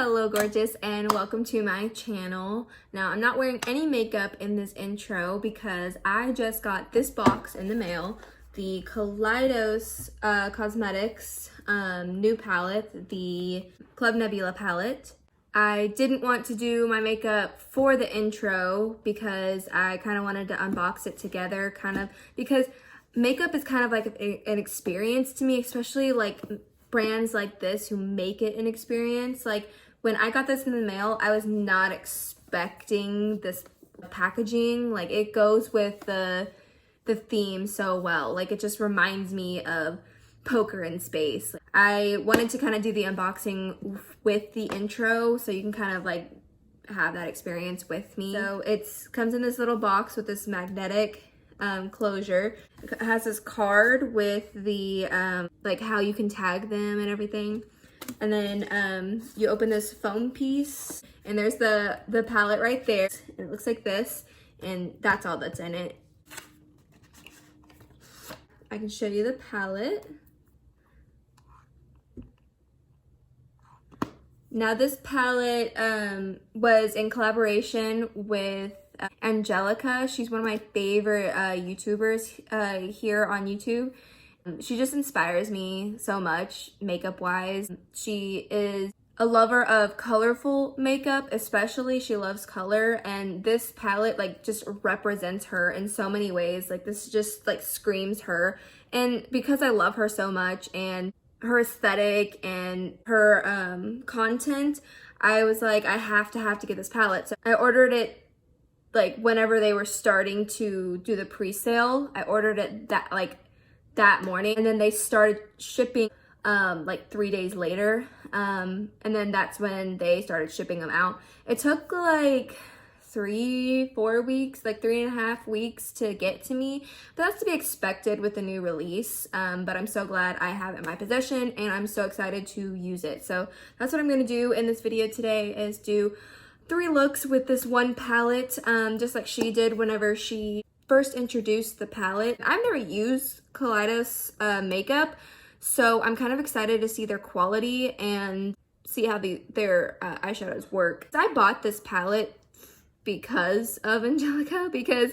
Hello gorgeous and welcome to my channel. Now I'm not wearing any makeup in this intro because I just got this box in the mail, the Kaleidos Cosmetics new palette, the Club Nebula Palette. I didn't want to do my makeup for the intro because I kind of wanted to unbox it together, because makeup is kind of like an experience to me, especially like brands like this who make it an experience. Like when I got this in the mail, I was not expecting this packaging. Like it goes with the theme so well. Like it just reminds me of poker in space. I wanted to kind of do the unboxing with the intro so you can kind of like have that experience with me. So it comes in this little box with this magnetic closure. It has this card with the like how you can tag them and everything, and then you open this foam piece and there's the palette right there. It looks like this, and that's all that's in it. I can show you the palette. Now this palette was in collaboration with Angelica. She's one of my favorite YouTubers here on YouTube. She just inspires me so much makeup wise. She is a lover of colorful makeup, especially. She loves color, and this palette like just represents her in so many ways. Like this just like screams her, and because I love her so much and her aesthetic and her content, I was like, I have to get this palette. So I ordered it like whenever they were starting to do the pre-sale. I ordered it that morning, and then they started shipping like 3 days later, and then that's when they started shipping them out. It took like 3-4 weeks, like 3.5 weeks to get to me, but that's to be expected with the new release. But I'm so glad I have it in my possession, and I'm so excited to use it. So that's what I'm going to do in this video today, is do 3 looks with this one palette, just like she did whenever she first introduced the palette. I've never used Kaleidos makeup, so I'm kind of excited to see their quality and see how their eyeshadows work. I bought this palette because of Angelica, because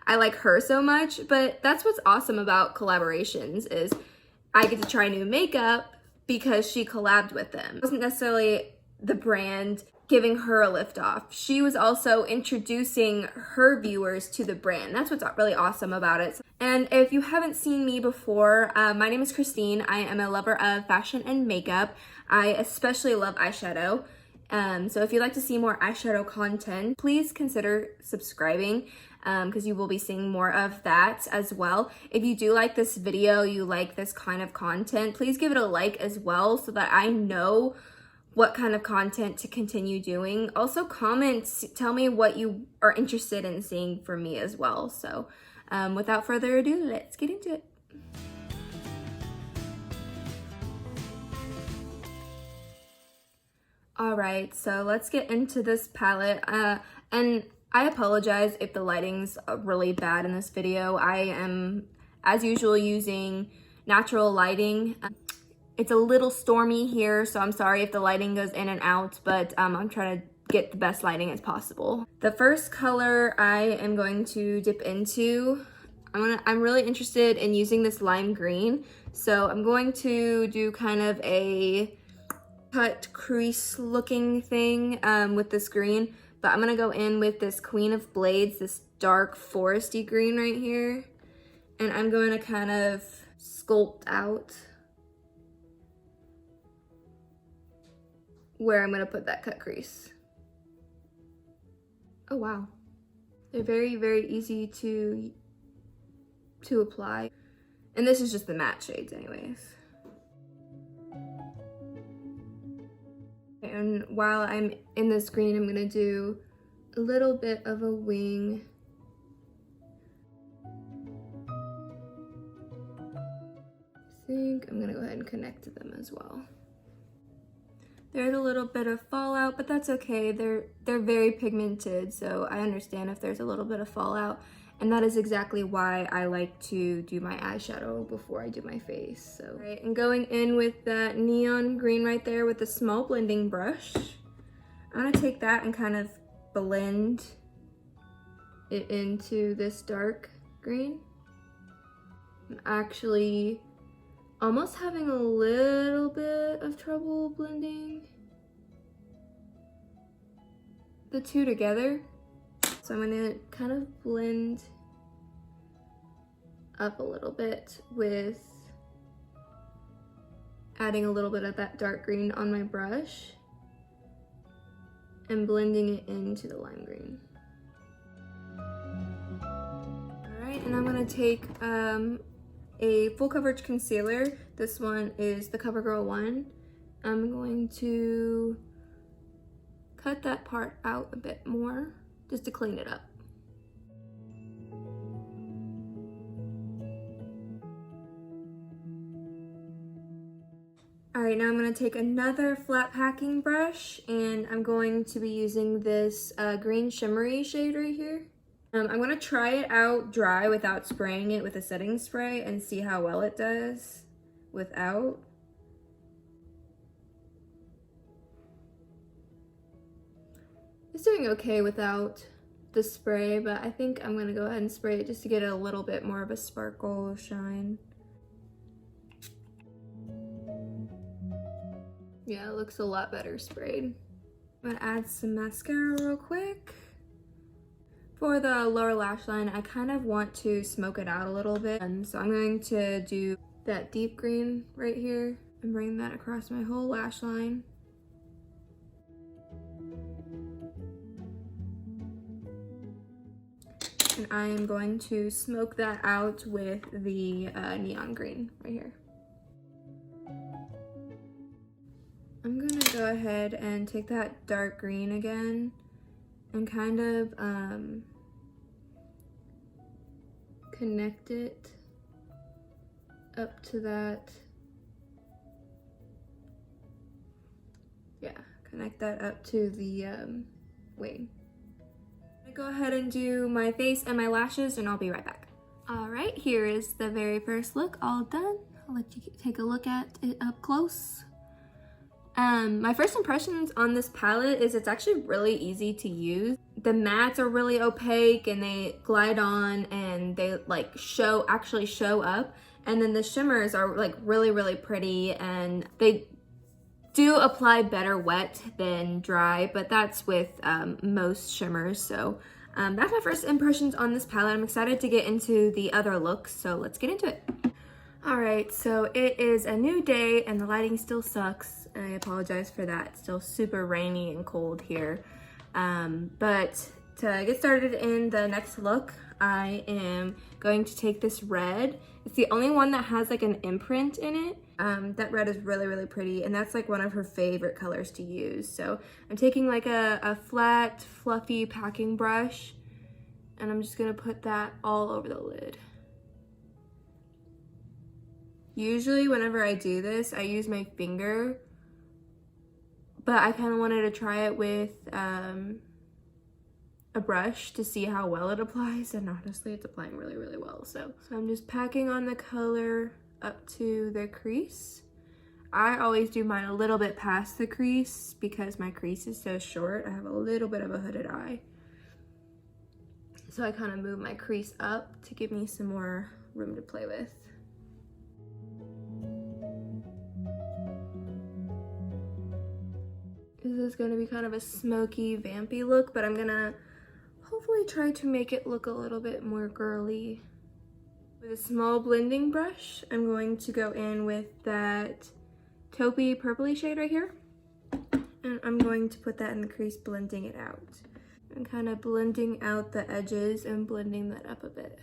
I like her so much. But that's what's awesome about collaborations, is I get to try new makeup because she collabed with them. It wasn't necessarily the brand giving her a lift off. She was also introducing her viewers to the brand. That's what's really awesome about it. And if you haven't seen me before, my name is Christine. I am a lover of fashion and makeup. I especially love eyeshadow. So if you'd like to see more eyeshadow content, please consider subscribing, because you will be seeing more of that as well. If you do like this video, you like this kind of content, please give it a like as well so that I know what kind of content to continue doing. Also comment, tell me what you are interested in seeing from me as well. So without further ado, let's get into it. Alright, so let's get into this palette, and I apologize if the lighting's really bad in this video. I am, as usual, using natural lighting. It's a little stormy here, so I'm sorry if the lighting goes in and out, but I'm trying to get the best lighting as possible. The first color I am going to dip into, I'm really interested in using this lime green, so I'm going to do kind of a cut crease looking thing with this green, but I'm gonna go in with this Queen of Blades, this dark foresty green right here, and I'm going to kind of sculpt out where I'm gonna put that cut crease. Oh wow, they're very easy to apply, and this is just the matte shades anyways. And while I'm in this green, I'm gonna do a little bit of a wing. I think I'm gonna go ahead and connect to them as well. There's a little bit of fallout, but that's okay. They're very pigmented, so I understand if there's a little bit of fallout. And that is exactly why I like to do my eyeshadow before I do my face. So, right, and going in with that neon green right there with a small blending brush. I'm gonna take that and kind of blend it into this dark green. I'm actually almost having a little bit of trouble blending the two together. So I'm gonna kind of blend up a little bit with adding a little bit of that dark green on my brush and blending it into the lime green. All right, and I'm gonna take a full coverage concealer. This one is the Covergirl one. I'm going to cut that part out a bit more just to clean it up. All right, now I'm gonna take another flat packing brush and I'm going to be using this green shimmery shade right here. I'm gonna try it out dry without spraying it with a setting spray and see how well it does without. It's doing okay without the spray, but I think I'm gonna go ahead and spray it just to get a little bit more of a sparkle shine. Yeah, it looks a lot better sprayed. I'm gonna add some mascara real quick. For the lower lash line, I kind of want to smoke it out a little bit. So I'm going to do that deep green right here and bring that across my whole lash line. And I am going to smoke that out with the neon green right here. I'm gonna go ahead and take that dark green again and kind of connect it up to that. Yeah, connect that up to the wing. I'm gonna go ahead and do my face and my lashes and I'll be right back. All right, here is the very first look all done. I'll let you take a look at it up close. My first impressions on this palette is it's actually really easy to use. The mattes are really opaque and they glide on and they like actually show up. And then the shimmers are like really pretty and they do apply better wet than dry, but that's with most shimmers. So that's my first impressions on this palette. I'm excited to get into the other looks, so let's get into it. All right, so it is a new day and the lighting still sucks. I apologize for that. It's still super rainy and cold here. But to get started in the next look, I am going to take this red. It's the only one that has like an imprint in it. That red is really pretty and that's like one of her favorite colors to use. So I'm taking like a flat, fluffy packing brush and I'm just gonna put that all over the lid. Usually whenever I do this, I use my finger, but I kind of wanted to try it with a brush to see how well it applies, and honestly it's applying really well. So I'm just packing on the color up to the crease. I always do mine a little bit past the crease because my crease is so short. I have a little bit of a hooded eye. So I kind of move my crease up to give me some more room to play with. This is going to be kind of a smoky, vampy look, but I'm gonna hopefully try to make it look a little bit more girly. With a small blending brush, I'm going to go in with that taupey purpley shade right here. And I'm going to put that in the crease, blending it out. And kind of blending out the edges and blending that up a bit.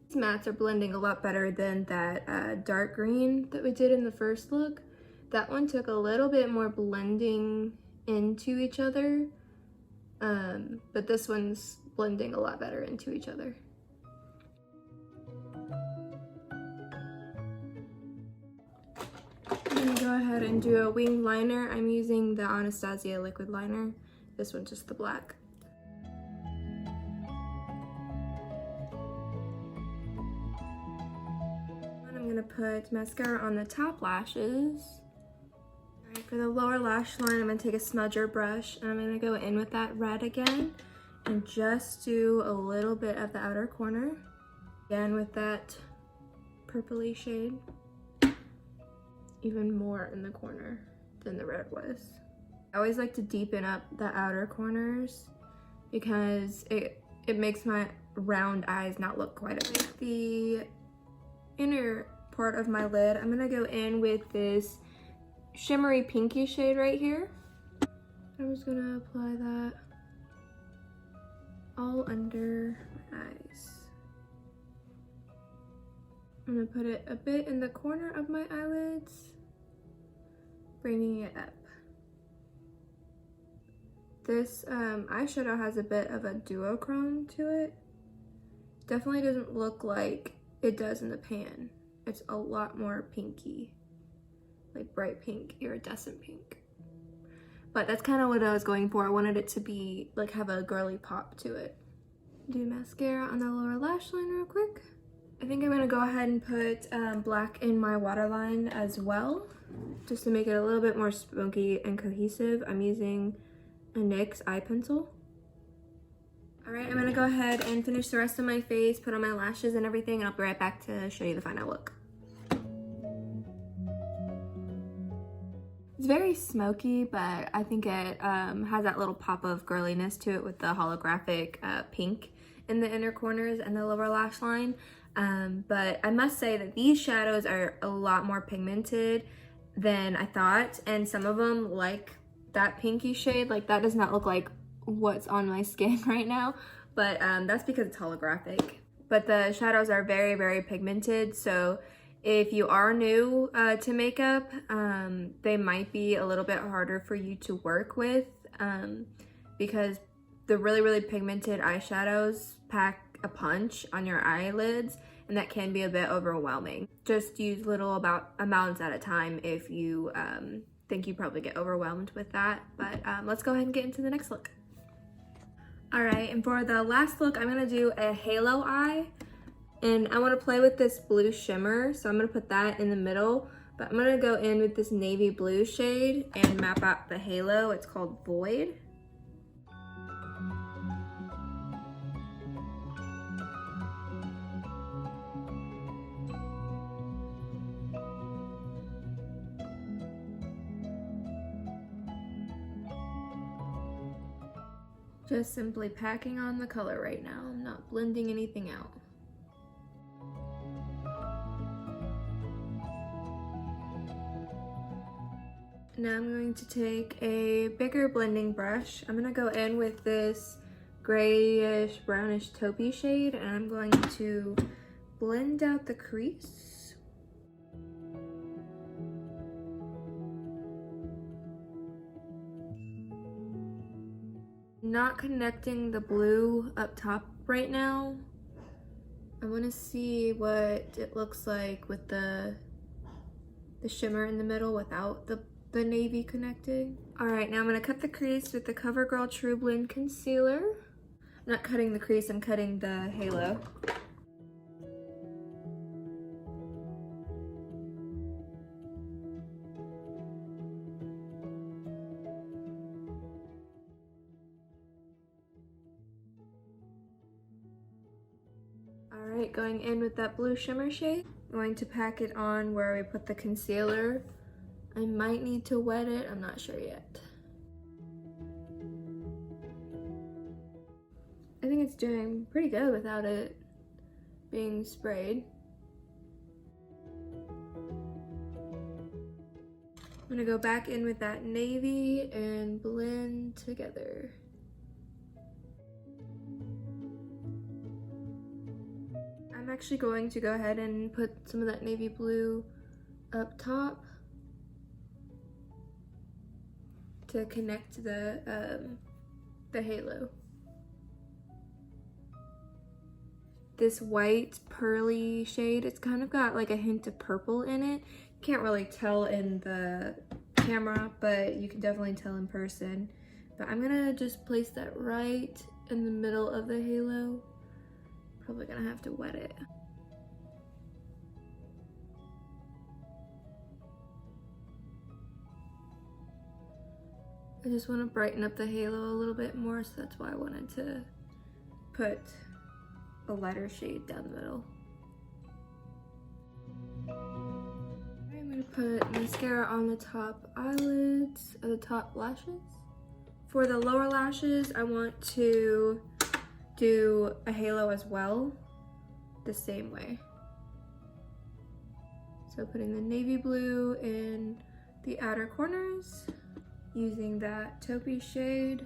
These mattes are blending a lot better than that dark green that we did in the first look. That one took a little bit more blending into each other, but this one's blending a lot better into each other. I'm gonna go ahead and do a wing liner. I'm using the Anastasia liquid liner. This one's just the black. And I'm gonna put mascara on the top lashes. Alright, For the lower lash line, I'm gonna take a smudger brush and I'm gonna go in with that red again and just do a little bit of the outer corner. Again with that purpley shade. Even more in the corner than the red was. I always like to deepen up the outer corners because it makes my round eyes not look quite as big. The inner part of my lid, I'm gonna go in with this shimmery pinky shade right here. I'm just gonna apply that all under my eyes. I'm gonna put it a bit in the corner of my eyelids, bringing it up. This eyeshadow has a bit of a duochrome to it. Definitely doesn't look like it does in the pan. It's a lot more pinky, like bright pink, iridescent pink. But that's kind of what I was going for. I wanted it to be like have a girly pop to it. Do mascara on the lower lash line real quick. I think I'm gonna go ahead and put black in my waterline as well, just to make it a little bit more smoky and cohesive. I'm using a NYX eye pencil. All right, I'm gonna go ahead and finish the rest of my face, put on my lashes and everything, and I'll be right back to show you the final look. It's very smoky, but I think it has that little pop of girliness to it with the holographic pink in the inner corners and the lower lash line. But I must say that these shadows are a lot more pigmented than I thought, and some of them, like that pinky shade, like that does not look like what's on my skin right now, but that's because it's holographic. But the shadows are very, very pigmented, so if you are new to makeup, they might be a little bit harder for you to work with because the really, really pigmented eyeshadows pack a punch on your eyelids, and that can be a bit overwhelming. Just use little amounts at a time if you think you probably get overwhelmed with that. But let's go ahead and get into the next look. All right, and for the last look, I'm gonna do a halo eye, and I wanna play with this blue shimmer, so I'm gonna put that in the middle, but I'm gonna go in with this navy blue shade and map out the halo. It's called Void. Just simply packing on the color right now. I'm not blending anything out. Now I'm going to take a bigger blending brush. I'm gonna go in with this grayish, brownish taupey shade, and I'm going to blend out the crease. Not connecting the blue up top right now. I want to see what it looks like with the shimmer in the middle without the navy connecting. All right, now I'm going to cut the crease with the Covergirl True Blend Concealer. I'm not cutting the crease, I'm cutting the halo. Alright, going in with that blue shimmer shade. I'm going to pack it on where we put the concealer. I might need to wet it, I'm not sure yet. I think it's doing pretty good without it being sprayed. I'm gonna go back in with that navy and blend together. I'm actually going to go ahead and put some of that navy blue up top to connect the halo. This white pearly shade, it's kind of got like a hint of purple in it. Can't really tell in the camera, but you can definitely tell in person. But I'm gonna just place that right in the middle of the halo. Probably gonna have to wet it. I just want to brighten up the halo a little bit more, so that's why I wanted to put a lighter shade down the middle. I'm going to put mascara on the top eyelids, or the top lashes. For the lower lashes, I want to do a halo as well, the same way. So putting the navy blue in the outer corners, using that taupey shade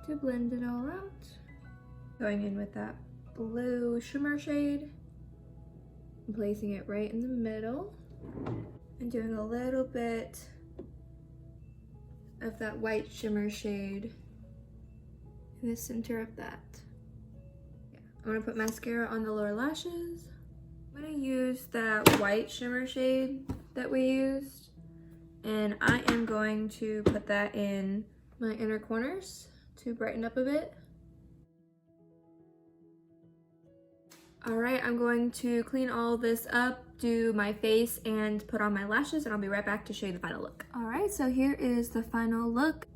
to blend it all out. Going in with that blue shimmer shade, and placing it right in the middle, and doing a little bit of that white shimmer shade in the center of that. Yeah. I'm gonna put mascara on the lower lashes. I'm gonna use that white shimmer shade that we used, and I am going to put that in my inner corners to brighten up a bit. All right, I'm going to clean all this up, do my face, and put on my lashes, and I'll be right back to show you the final look. All right, so here is the final look.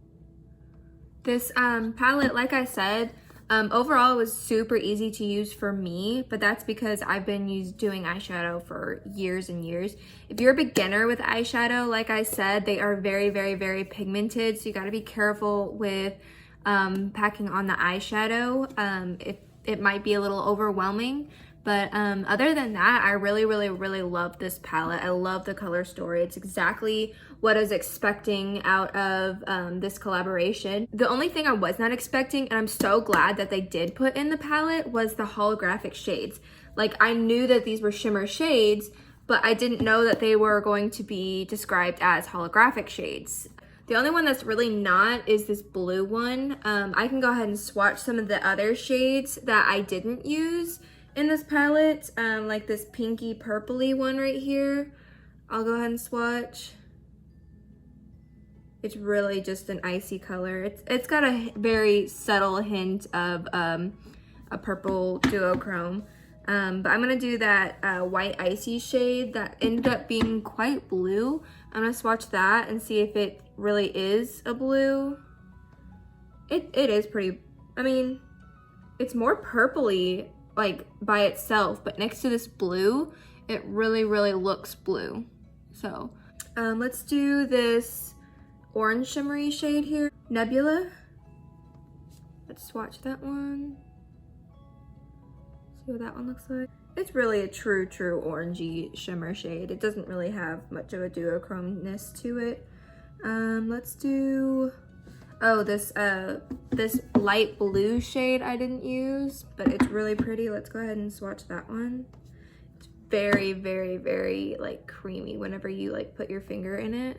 This palette, like I said, overall it was super easy to use for me, but that's because I've been doing eyeshadow for years and years. If you're a beginner with eyeshadow, like I said, they are very, very, very pigmented, so you gotta be careful with packing on the eyeshadow. It might be a little overwhelming, but other than that, I really, really, really love this palette. I love the color story. It's exactly what I was expecting out of this collaboration. The only thing I was not expecting, and I'm so glad that they did put in the palette, was the holographic shades. Like, I knew that these were shimmer shades, but I didn't know that they were going to be described as holographic shades. The only one that's really not is this blue one. I can go ahead and swatch some of the other shades that I didn't use in this palette, like this pinky purpley one right here. I'll go ahead and swatch. It's really just an icy color. It's got a very subtle hint of a purple duochrome. But I'm gonna do that white icy shade that ended up being quite blue. I'm gonna swatch that and see if it really is a blue. It is pretty, I mean, it's more purpley like by itself, but next to this blue, it really, really looks blue. So let's do this orange shimmery shade here, Nebula. Let's swatch that one. See what that one looks like. It's really a true orangey shimmer shade. It doesn't really have much of a duochromeness to it. Let's do, oh, this light blue shade I didn't use, but it's really pretty. Let's go ahead and swatch that one. It's very, very, very like creamy whenever you like put your finger in it.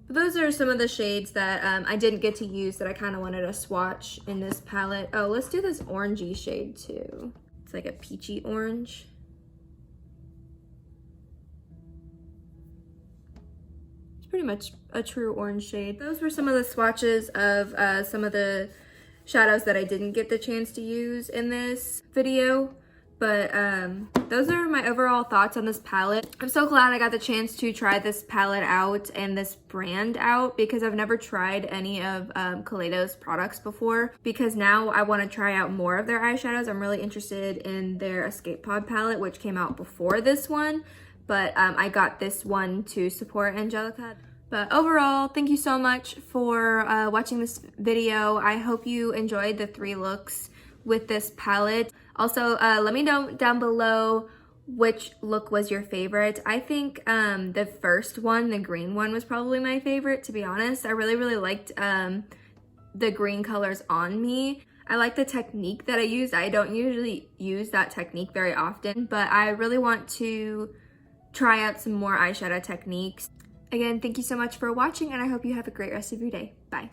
But those are some of the shades that I didn't get to use that I kind of wanted to swatch in this palette. Oh, let's do this orangey shade too. It's like a peachy orange. It's pretty much a true orange shade. Those were some of the swatches of some of the shadows that I didn't get the chance to use in this video. But those are my overall thoughts on this palette. I'm so glad I got the chance to try this palette out and this brand out, because I've never tried any of Kaleidos products before, because now I want to try out more of their eyeshadows. I'm really interested in their Escape Pod palette, which came out before this one, but I got this one to support Angelica. But overall, thank you so much for watching this video. I hope you enjoyed the 3 looks with this palette. Also, let me know down below which look was your favorite. I think the first one, the green one, was probably my favorite, to be honest. I really, really liked the green colors on me. I like the technique that I used. I don't usually use that technique very often, but I really want to try out some more eyeshadow techniques. Again, thank you so much for watching, and I hope you have a great rest of your day. Bye.